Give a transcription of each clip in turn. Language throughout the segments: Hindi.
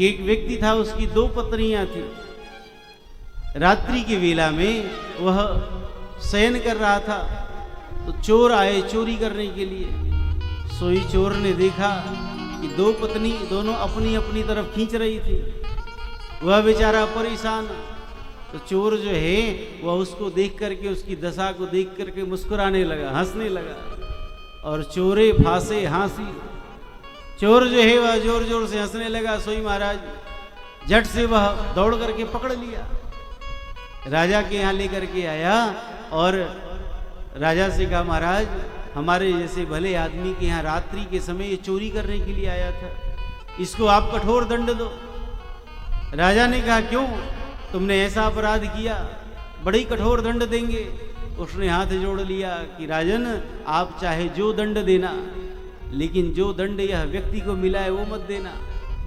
कि एक व्यक्ति था, उसकी 2 पत्नियां थी। रात्रि की वेला में वह शयन कर रहा था तो चोर आए चोरी करने के लिए। सोई चोर ने देखा कि 2 पत्नी दोनों अपनी अपनी तरफ खींच रही थी। वह बेचारा परेशान, तो चोर जो है वह उसको देख करके, उसकी दशा को देख करके मुस्कुराने लगा, हंसने लगा। और चोरे फांसे हांसी, चोर जो है वह जोर जोर से हंसने लगा। सोई महाराज झट से वह दौड़ करके पकड़ लिया, राजा के यहाँ लेकर के आया और राजा से कहा, महाराज हमारे जैसे भले आदमी के यहाँ रात्रि के समय ये चोरी करने के लिए आया था, इसको आप कठोर दंड दो। राजा ने कहा, क्यों, तुमने ऐसा अपराध किया, बड़ी कठोर दंड देंगे। उसने हाथ जोड़ लिया कि राजन आप चाहे जो दंड देना, लेकिन जो दंड यह व्यक्ति को मिला है वो मत देना।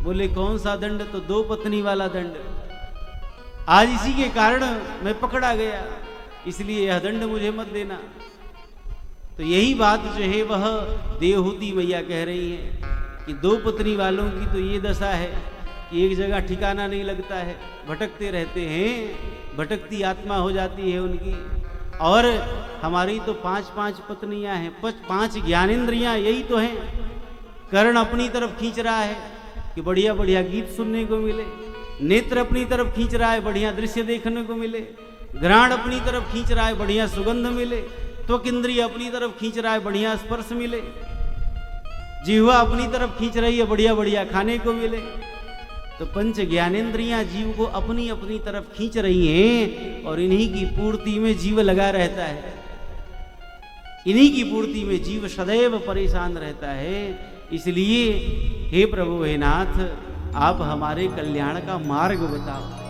बोले कौन सा दंड? तो 2 पत्नी वाला दंड। आज इसी के कारण मैं पकड़ा गया, इसलिए यह दंड मुझे मत देना। तो यही बात जो है वह देवहूति मैया कह रही है कि 2 पत्नी वालों की तो ये दशा है कि एक जगह ठिकाना नहीं लगता है, भटकते रहते हैं, भटकती आत्मा हो जाती है उनकी। और हमारी तो 5-5 पत्नियां हैं, 5 ज्ञानेंद्रियां, यही तो हैं। कर्ण अपनी तरफ खींच रहा है कि बढ़िया बढ़िया गीत सुनने को मिले, नेत्र अपनी तरफ खींच रहा है बढ़िया दृश्य देखने को मिले, घ्राण अपनी तरफ खींच रहा है बढ़िया सुगंध मिले, त्वक इंद्रिय अपनी तरफ खींच रहा है बढ़िया स्पर्श मिले, जिह्वा अपनी तरफ खींच रही है बढ़िया बढ़िया खाने को मिले। तो 5 ज्ञानेंद्रियां जीव को अपनी अपनी तरफ खींच रही हैं और इन्हीं की पूर्ति में जीव लगा रहता है, इन्हीं की पूर्ति में जीव सदैव परेशान रहता है। इसलिए हे प्रभु, हे नाथ, आप हमारे कल्याण का मार्ग बताओ।